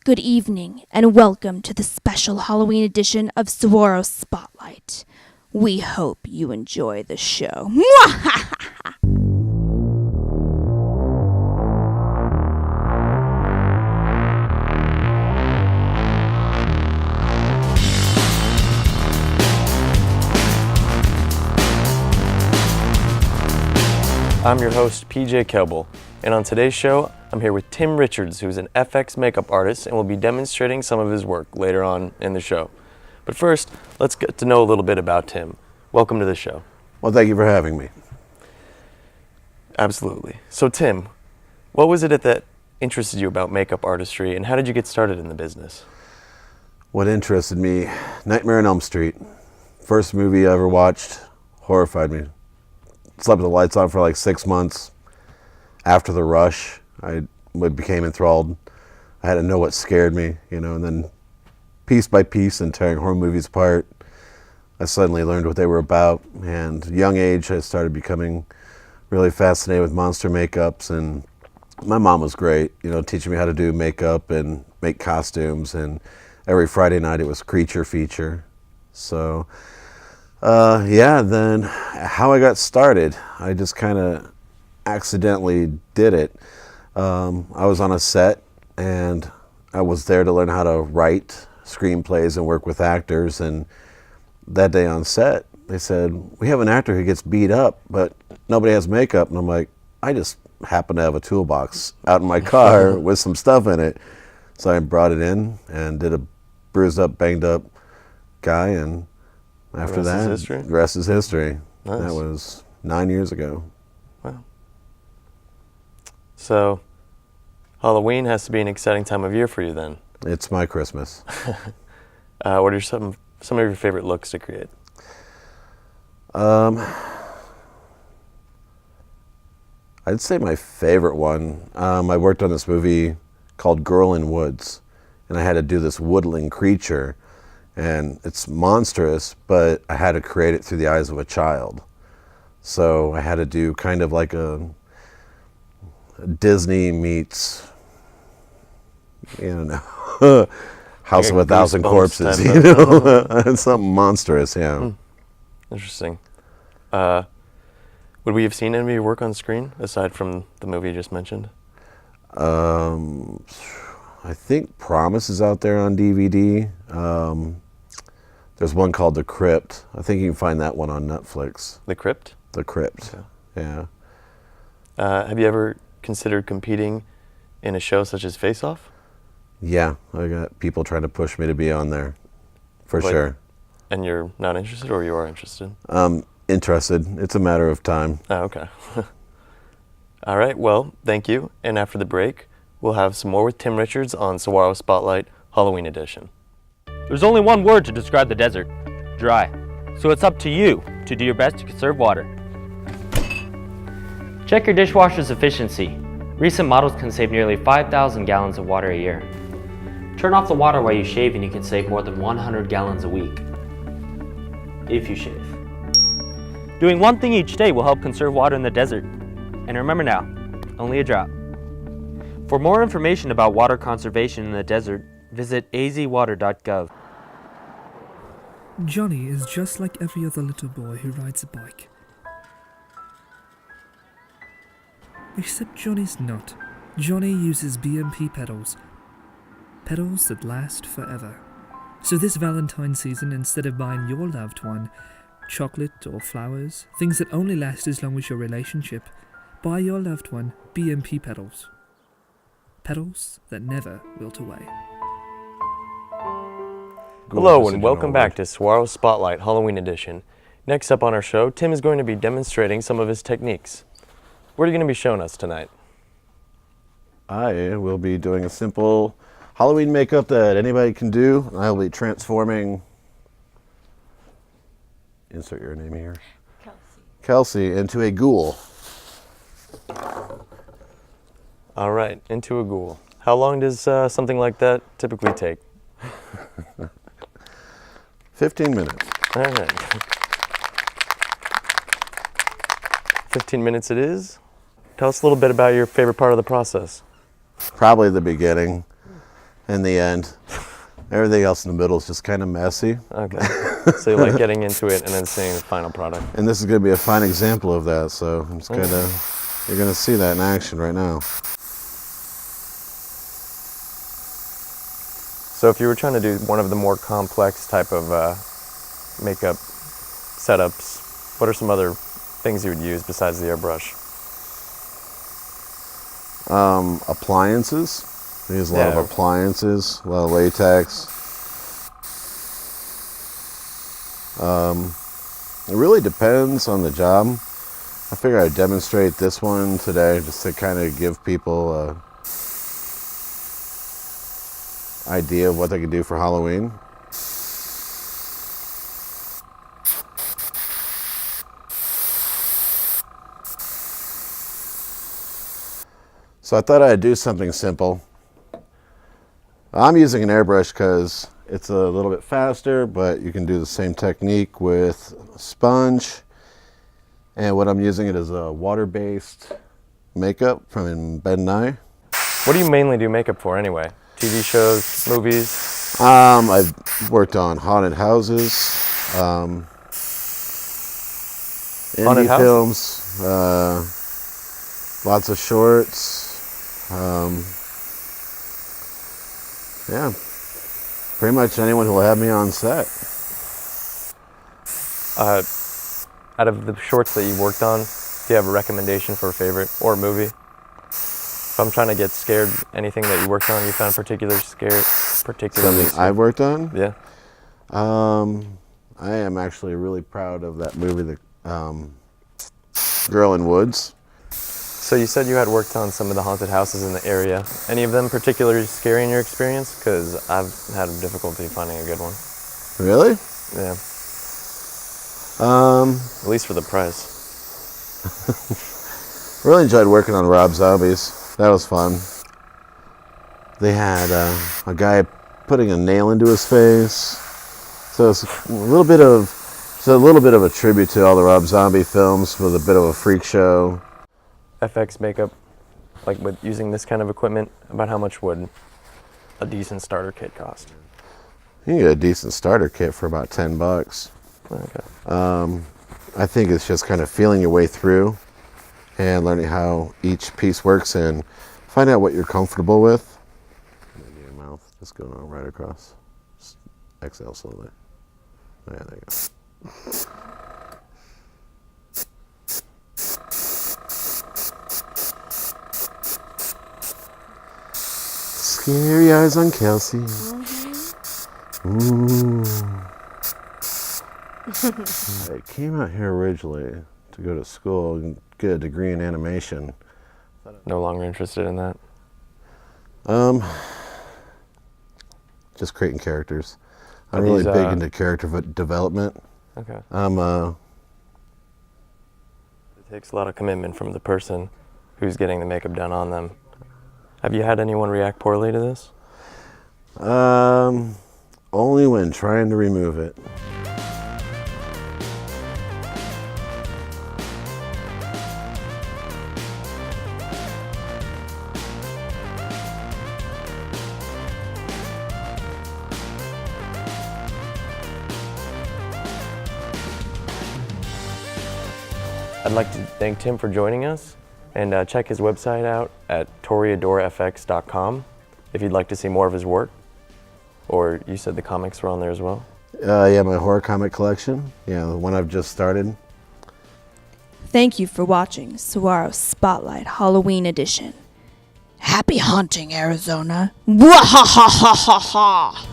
Good evening, and welcome to the special Halloween edition of Saguaro Spotlight. We hope you enjoy the show. I'm your host, PJ Kelble, and on today's show, I'm here with Tim Richards, who's an FX makeup artist and will be demonstrating some of his work later on in the show. But first, let's get to know a little bit about Tim. Welcome to the show. Well, thank you for having me. Absolutely. So Tim, what was it that interested you about makeup artistry, and how did you get started in the business? What interested me, Nightmare on Elm Street. First movie I ever watched, horrified me. Slept with the lights on for like 6 months. After The Rush, I became enthralled. I had to know what scared me, and then piece by piece and tearing horror movies apart, I suddenly learned what they were about. And at a young age, I started becoming really fascinated with monster makeups. And my mom was great, teaching me how to do makeup and make costumes. And every Friday night, it was creature feature. So, then how I got started, I just kind of accidentally did it. I was on a set, and I was there to learn how to write screenplays and work with actors. And that day on set, they said, "We have an actor who gets beat up, but nobody has makeup." And I'm like, I just happen to have a toolbox out in my car with some stuff in it. So I brought it in and did a bruised up, banged up guy. And after that, the rest is history. Nice. That was 9 years ago. Wow. So, Halloween has to be an exciting time of year for you then. It's my Christmas. What are some of your favorite looks to create? I'd say my favorite one, I worked on this movie called Girl in Woods, and I had to do this woodland creature, and it's monstrous, but I had to create it through the eyes of a child. So I had to do kind of like a Disney meets, House of a Thousand Corpses, something monstrous, yeah. Interesting. Would we have seen any of your work on screen, aside from the movie you just mentioned? I think Promise is out there on DVD. There's one called The Crypt. I think you can find that one on Netflix. The Crypt? The Crypt, okay. Yeah. Have you ever considered competing in a show such as Face Off? Yeah, I got people trying to push me to be on there, for sure. And you're not interested, or you are interested? Interested. It's a matter of time. Oh, okay. All right, well, thank you. And after the break, we'll have some more with Tim Richards on Saguaro Spotlight Halloween Edition. There's only one word to describe the desert: dry. So it's up to you to do your best to conserve water. Check your dishwasher's efficiency. Recent models can save nearly 5,000 gallons of water a year. Turn off the water while you shave and you can save more than 100 gallons a week. If you shave. Doing one thing each day will help conserve water in the desert. And remember now, only a drop. For more information about water conservation in the desert, visit azwater.gov. Johnny is just like every other little boy who rides a bike. Except Johnny's not. Johnny uses BMP pedals. Pedals that last forever. So this Valentine's season, instead of buying your loved one chocolate or flowers, things that only last as long as your relationship, buy your loved one BMP pedals. Pedals that never wilt away. Hello and welcome back to Saguaro Spotlight Halloween Edition. Next up on our show, Tim is going to be demonstrating some of his techniques. What are you going to be showing us tonight? I will be doing a simple Halloween makeup that anybody can do. I will be transforming, insert your name here, Kelsey, into a ghoul. All right, into a ghoul. How long does something like that typically take? 15 minutes. All right. 15 minutes it is. Tell us a little bit about your favorite part of the process. Probably the beginning. in the end. Everything else in the middle is just kind of messy. Okay. So you like getting into it and then seeing the final product. And this is going to be a fine example of that. So I'm just kind of, you're going to see that in action right now. So if you were trying to do one of the more complex type of makeup setups, what are some other things you would use besides the airbrush? Appliances. We use a lot of appliances, a lot of latex. It really depends on the job. I figure I'd demonstrate this one today just to kind of give people an idea of what they could do for Halloween. So I thought I'd do something simple. I'm using an airbrush because it's a little bit faster, but you can do the same technique with a sponge. And what I'm using it is a water-based makeup from Ben Nye. What do you mainly do makeup for anyway? TV shows, movies? I've worked on haunted houses, indie films, lots of shorts. Yeah, pretty much anyone who will have me on set. Out of the shorts that you've worked on, do you have a recommendation for a favorite or a movie? If I'm trying to get scared, anything that you worked on you found particularly scary? Something I've worked on? Yeah. I am actually really proud of that movie, The Girl in Woods. So you said you had worked on some of the haunted houses in the area. Any of them particularly scary in your experience? Because I've had difficulty finding a good one. Really? Yeah. At least for the price. Really enjoyed working on Rob Zombies. That was fun. They had a guy putting a nail into his face. So it's a little bit of a tribute to all the Rob Zombie films with a bit of a freak show. FX makeup, like with using this kind of equipment, about how much would a decent starter kit cost? You can get a decent starter kit for about $10. Okay. I think it's just kind of feeling your way through and learning how each piece works and find out what you're comfortable with. Maybe your mouth, just going on right across. Just exhale slowly. Oh, yeah, there you go. Scary eyes on Kelsey. Ooh. I came out here originally to go to school and get a degree in animation. No longer interested in that? Just creating characters. I'm really big into character development. Okay. It takes a lot of commitment from the person who's getting the makeup done on them. Have you had anyone react poorly to this? Only when trying to remove it. I'd like to thank Tim for joining us, and check his website out at toreadorfx.com if you'd like to see more of his work. Or you said the comics were on there as well? Yeah, my horror comic collection. Yeah, the one I've just started. Thank you for watching Saguaro Spotlight Halloween Edition. Happy hunting, Arizona. Wahahahaha!